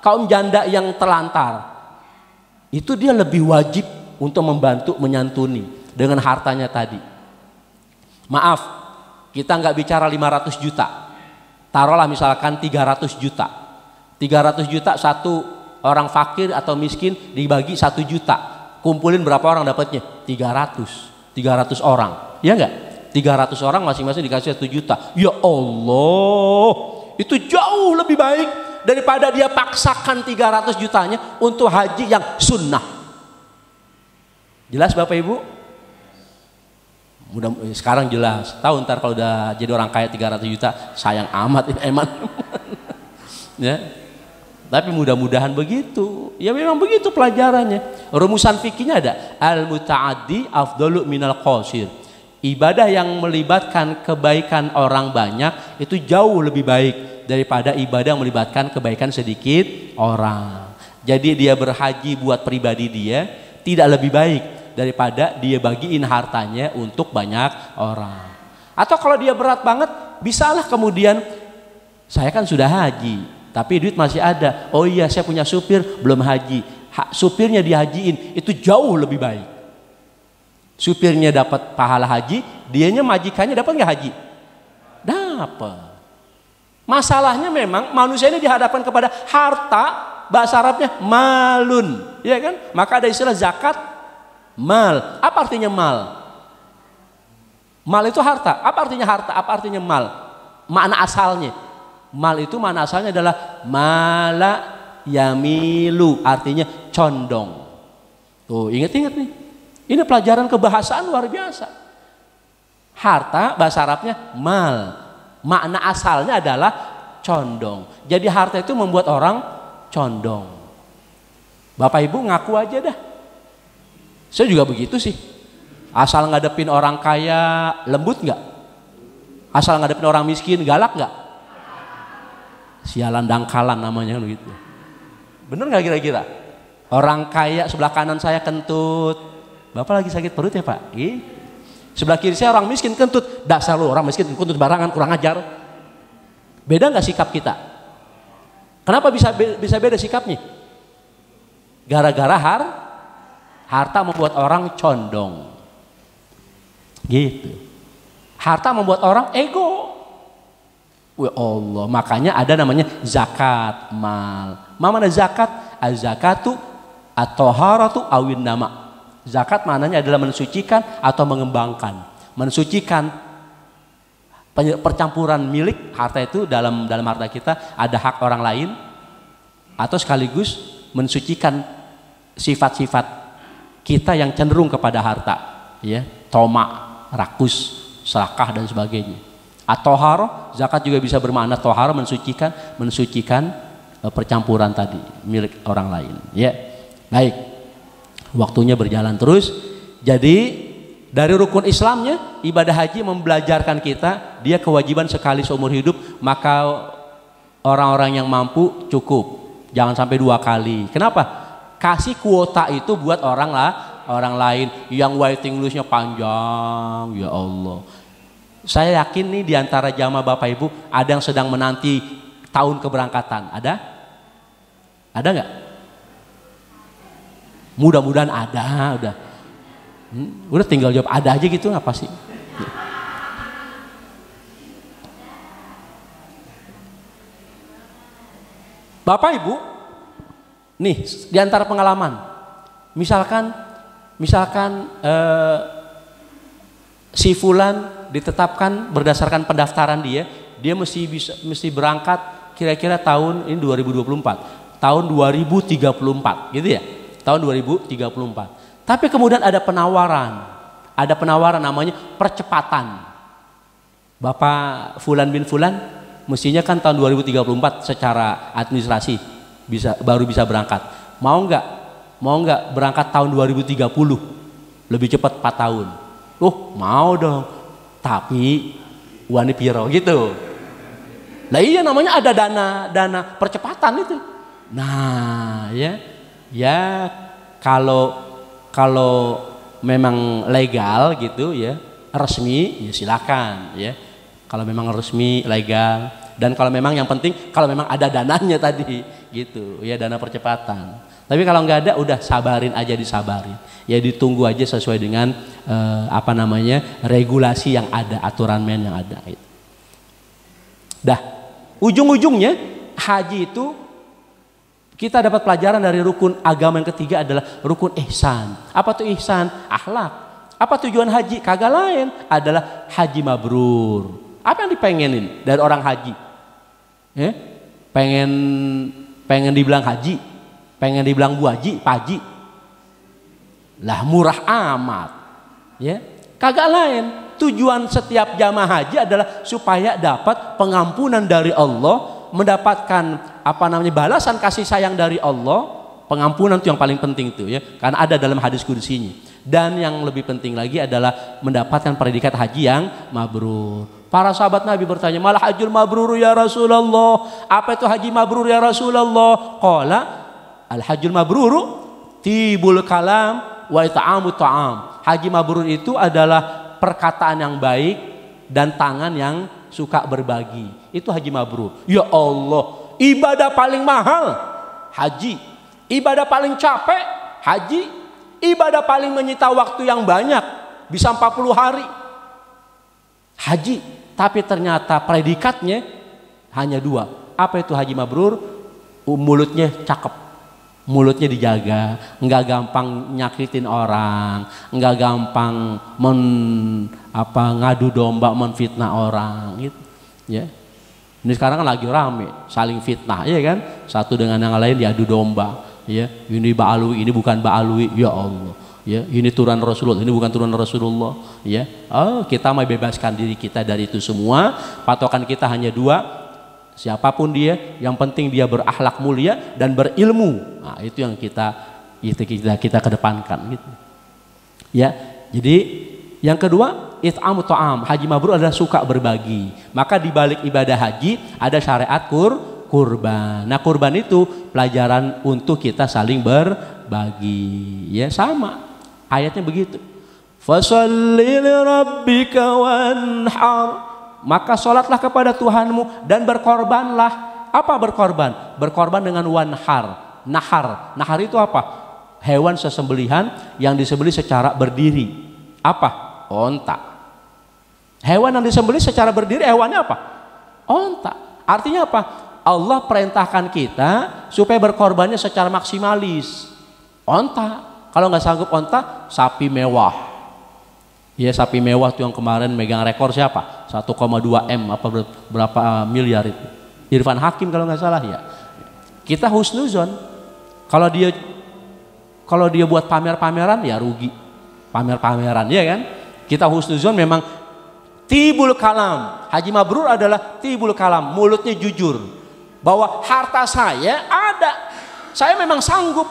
kaum janda yang telantar. Itu dia lebih wajib untuk membantu menyantuni dengan hartanya tadi. Maaf, kita nggak bicara 500 juta. Taruhlah misalkan 300 juta. 300 juta satu orang fakir atau miskin dibagi 1 juta. Kumpulin berapa orang dapatnya? 300. 300 orang. Ya enggak? 300 orang masing-masing dikasih 1 juta. Ya Allah, itu jauh lebih baik daripada dia paksakan 300 jutanya untuk haji yang sunnah. Jelas Bapak Ibu? Mudah sekarang jelas. Tahu ntar kalau udah jadi orang kaya 300 juta sayang amat ini eman. Ya. Tapi mudah-mudahan begitu. Ya memang begitu pelajarannya. Rumusan fikihnya ada al-muta'addi afdalu minal qasir. Ibadah yang melibatkan kebaikan orang banyak itu jauh lebih baik daripada ibadah yang melibatkan kebaikan sedikit orang. Jadi dia berhaji buat pribadi dia tidak lebih baik daripada dia bagiin hartanya untuk banyak orang. Atau kalau dia berat banget, bisalah kemudian saya kan sudah haji, tapi duit masih ada. Oh iya, saya punya supir belum haji. Supirnya dihajiin, itu jauh lebih baik. Supirnya dapat pahala haji, dianya majikannya dapat nggak haji? Dapat. Masalahnya memang manusia ini dihadapkan kepada harta, bahasa Arabnya malun, ya kan? Maka ada istilah zakat mal. Apa artinya mal? Mal itu harta. Apa artinya harta? Apa artinya mal? Makna asalnya. Mal itu makna asalnya adalah mala yamilu, artinya condong. Tuh, ingat-ingat nih. Ini pelajaran kebahasaan luar biasa. Harta bahasa Arabnya mal. Makna asalnya adalah condong. Jadi harta itu membuat orang condong. Bapak Ibu ngaku aja dah. Saya juga begitu sih. Asal ngadepin orang kaya lembut nggak? Asal ngadepin orang miskin galak nggak? Sialan dangkalan namanya begitu. Bener nggak kira-kira? Orang kaya sebelah kanan saya kentut. Bapak lagi sakit perut ya Pak? Sebelah kiri saya orang miskin kentut. Dasar lu orang miskin kentut barangan, kurang ajar. Beda nggak sikap kita? Kenapa bisa beda sikapnya? Gara-gara harta membuat orang condong. Gitu. Harta membuat orang ego. Ya Allah, makanya ada namanya zakat mal. Mana zakat? Az-zakatu at-taharatu awin nama. Zakat maknanya adalah mensucikan atau mengembangkan. Mensucikan percampuran milik harta itu dalam harta kita ada hak orang lain, atau sekaligus mensucikan sifat-sifat kita yang cenderung kepada harta, ya, tomak, rakus, serakah dan sebagainya. At-tahara, zakat juga bisa bermakna tahara, mensucikan percampuran tadi milik orang lain, ya. Baik. Waktunya berjalan terus. Jadi dari rukun Islamnya ibadah haji membelajarkan kita dia kewajiban sekali seumur hidup, maka orang-orang yang mampu cukup, jangan sampai 2 kali. Kenapa? Kasih kuota itu buat orang lain yang waiting listnya panjang. Ya Allah, saya yakin nih diantara jamaah Bapak Ibu ada yang sedang menanti tahun keberangkatan. Ada nggak? Mudah-mudahan ada, udah tinggal jawab ada aja gitu, apa sih? Bapak Ibu, nih diantara pengalaman, misalkan si Fulan ditetapkan berdasarkan pendaftaran dia mesti berangkat kira-kira tahun ini 2024, tahun 2034, gitu ya. Tahun 2034. Tapi kemudian ada penawaran namanya percepatan. Bapak Fulan bin Fulan mestinya kan tahun 2034 secara administrasi baru bisa berangkat. Mau nggak berangkat tahun 2030? Lebih cepat 4 tahun. Mau dong. Tapi wani piro gitu. Nah iya, namanya ada dana percepatan itu. Nah, ya kalau memang legal gitu ya, resmi ya silakan ya. Kalau memang resmi legal, dan kalau memang yang penting kalau memang ada dananya tadi gitu ya, dana percepatan. Tapi kalau nggak ada udah sabarin aja, disabarin. Ya ditunggu aja sesuai dengan regulasi yang ada, aturan main yang ada gitu. Dah, ujung-ujungnya haji itu kita dapat pelajaran dari rukun agama yang ketiga adalah rukun ihsan. Apa tuh ihsan? Akhlak. Apa tujuan haji? Kagak lain adalah haji mabrur. Apa yang dipengenin dari orang haji? Pengen dibilang haji, pengen dibilang bu haji, pak haji. Lah murah amat. Ya, kagak lain. Tujuan setiap jamaah haji adalah supaya dapat pengampunan dari Allah mendapatkan balasan kasih sayang dari Allah, pengampunan itu yang paling penting tuh ya, karena ada dalam hadis kudusinya. Dan yang lebih penting lagi adalah mendapatkan predikat haji yang mabrur. Para sahabat Nabi bertanya, "Mal hajjul mabrur ya Rasulullah?" Apa itu haji mabrur ya Rasulullah? Qala, "Al hajjul mabrur tibul kalam wa it'amut ta'am." Haji mabrur itu adalah perkataan yang baik dan tangan yang suka berbagi. Itu haji mabrur. Ya Allah, ibadah paling mahal haji, ibadah paling capek haji, ibadah paling menyita waktu yang banyak, bisa 40 hari haji. Tapi ternyata predikatnya hanya 2. Apa itu haji mabrur? Mulutnya cakep, mulutnya dijaga, nggak gampang nyakitin orang, nggak gampang ngadu domba, menfitnah orang gitu ya. Ini sekarang kan lagi rame saling fitnah ya kan, satu dengan yang lain diadu domba ya. Ini ba'alwi, ini bukan ba'alwi, ya Allah ya. Ini turunan Rasulullah, ini bukan turunan Rasulullah ya. Kita mau bebaskan diri kita dari itu semua. Patokan kita hanya 2, siapapun dia, yang penting dia berakhlak mulia dan berilmu. Nah, itu yang kita kedepankan gitu. Ya. Jadi yang kedua, it'amut ta'am. Haji mabrur adalah suka berbagi. Maka di balik ibadah haji ada syariat kurban. Nah, kurban itu pelajaran untuk kita saling berbagi. Ya, sama. Ayatnya begitu. Fasholli lirabbika wanhar. Maka sholatlah kepada Tuhanmu dan berkorbanlah. Apa berkorban? Berkorban dengan wanhar. Nahar itu apa? Hewan sesembelihan yang disembelih secara berdiri. Apa? Onta. Hewan yang disembelih secara berdiri, hewannya apa? Onta. Artinya apa? Allah perintahkan kita supaya berkorbannya secara maksimalis. Onta. Kalau nggak sanggup onta, sapi mewah. Ya, sapi mewah tuh yang kemarin megang rekor siapa? 1,2 M apa berapa miliar itu? Irfan Hakim kalau nggak salah ya. Kita husnuzon. Kalau dia buat pamer-pameran ya rugi. Pamer-pameran ya kan? Kita husnuzon memang tibul kalam. Haji mabrur adalah tibul kalam, mulutnya jujur. Bahwa harta saya ada. Saya memang sanggup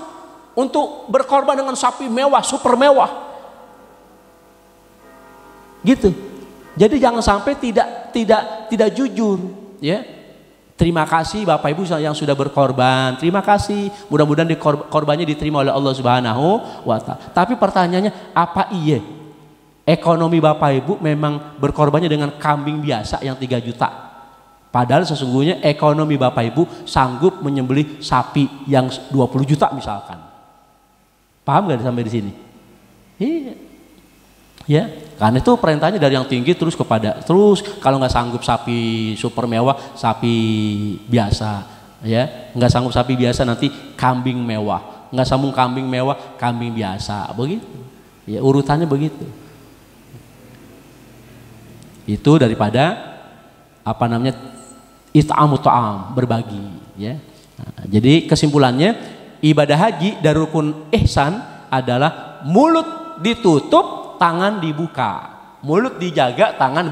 untuk berkorban dengan sapi mewah, super mewah. Gitu. Jadi jangan sampai tidak jujur, ya. Terima kasih Bapak Ibu yang sudah berkorban. Terima kasih. Mudah-mudahan korbannya diterima oleh Allah Subhanahu wa taala. Tapi pertanyaannya, apa iya ekonomi Bapak Ibu memang berkorbannya dengan kambing biasa yang 3 juta? Padahal sesungguhnya ekonomi Bapak Ibu sanggup menyembelih sapi yang 20 juta misalkan. Paham gak sampai di sini? Iya. Ya, karena itu perintahnya dari yang tinggi terus kalau nggak sanggup sapi super mewah, sapi biasa, ya, nggak sanggup sapi biasa nanti kambing mewah, nggak sambung kambing mewah, kambing biasa, begitu. Ya, urutannya begitu. Itu daripada it'amut ta'am, berbagi, ya. Nah, jadi kesimpulannya ibadah haji dari rukun ihsan adalah mulut ditutup, tangan dibuka, mulut dijaga, tangan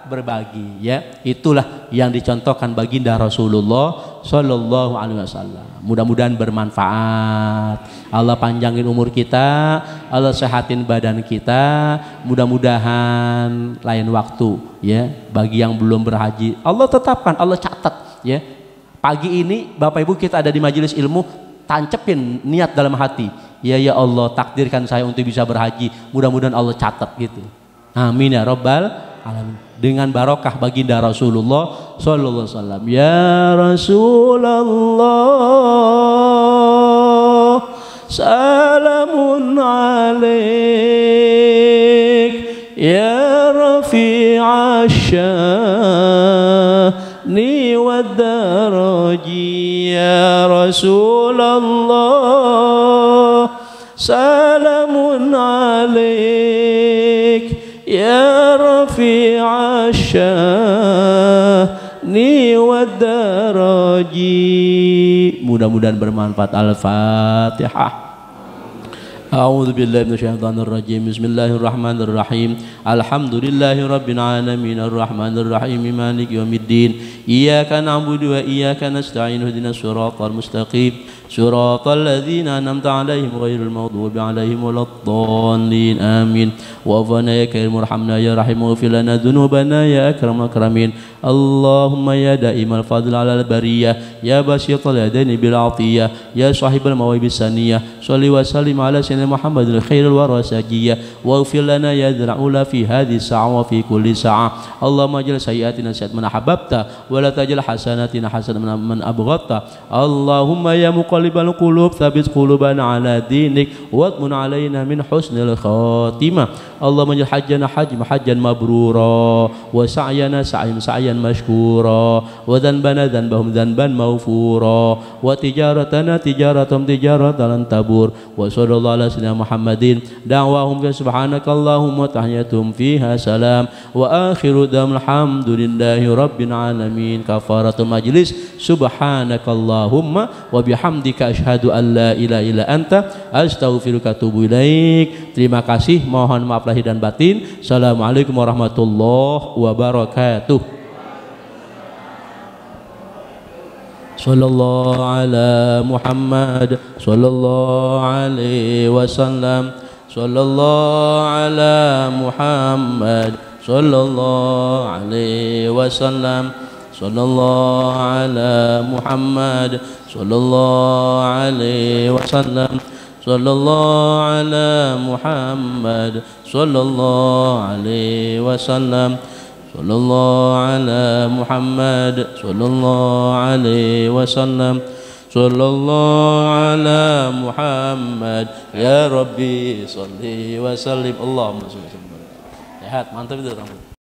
berbagi, ya. Itulah yang dicontohkan baginda Rasulullah Shallallahu Alaihi Wasallam. Mudah-mudahan bermanfaat. Allah panjangin umur kita, Allah sehatin badan kita. Mudah-mudahan lain waktu, ya. Bagi yang belum berhaji, Allah tetapkan, Allah catat, ya. Pagi ini Bapak Ibu kita ada di majelis ilmu, tancepin niat dalam hati. Ya Allah, takdirkan saya untuk bisa berhaji. Mudah-mudahan Allah catat gitu. Amin ya rabbal alamin. Dengan barokah baginda Rasulullah sallallahu alaihi wasallam. Ya Rasulullah, salamun alaik. Ya rafi'ash sya'ni wad daraji. Ya Rasulullah, salamun alaik. Ya rafi'ash sya'ni wad daraji. Mudah-mudahan bermanfaat. Al-Fatihah. أعوذ بالله من الشيطان الرجيم بسم الله الرحمن الرحيم الحمد لله رب العالمين الرحمن الرحيم مالك يوم الدين إياك نعبد وإياك نستعين اهدنا الصراط المستقيم صراط الذين أنعمت عليهم غير المغضوب عليهم ولا الضالين آمين وأوفنا يا كريم ارحمنا يا رحيم واغفر لنا ذنوبنا يا أكرم الأكرمين اللهم يا دائم الفضل على البرية يا بسيط اليدين بالعطية يا صاحب المواهب السنية صل وسلم على سيدنا محمد الخير الورى ساجية واغفر لنا يا ذا العلا في هذه الساعة وفي كل ساعة اللهم اجعل سيئاتنا سيئات من أحببت ولا تجعل حسناتنا حسنة من أبغضت اللهم يا مقلب القلوب ثبت قلوبنا على دينك واضمن علينا من حسن الخاتمة اللهم اجعل حجنا حجا مبرورا وسعينا سعيا مشكورا وذنبنا ذنبا مغفورا وتجارتنا تجارة لن تبور وصلى الله على سيدنا محمد دعواهم سبحانك اللهم وتحياتهم فيها سلام وآخر دعواهم الحمد لله رب العالمين كفارة مجلس سبحانك اللهم وبحمدك أشهد أن لا إله إلا أنت أستغفرك وأتوب إليك. Terima kasih, mohon maaf lahir dan batin. Assalamualaikum warahmatullahi wabarakatuh. Sallallahu ala Muhammad sallallahu alaihi wasallam. Sallallahu ala Muhammad sallallahu alaihi wasallam. Sallallahu ala Muhammad sallallahu alaihi wasallam. Sallallahu ala Muhammad sallallahu alaihi wasallam. Sallallahu ala Muhammad sallallahu alaihi wasallam. Sallallahu ala Muhammad ya Rabbi salli wa sallim. Allahumma shalli. Sehat, mantap itu rambut.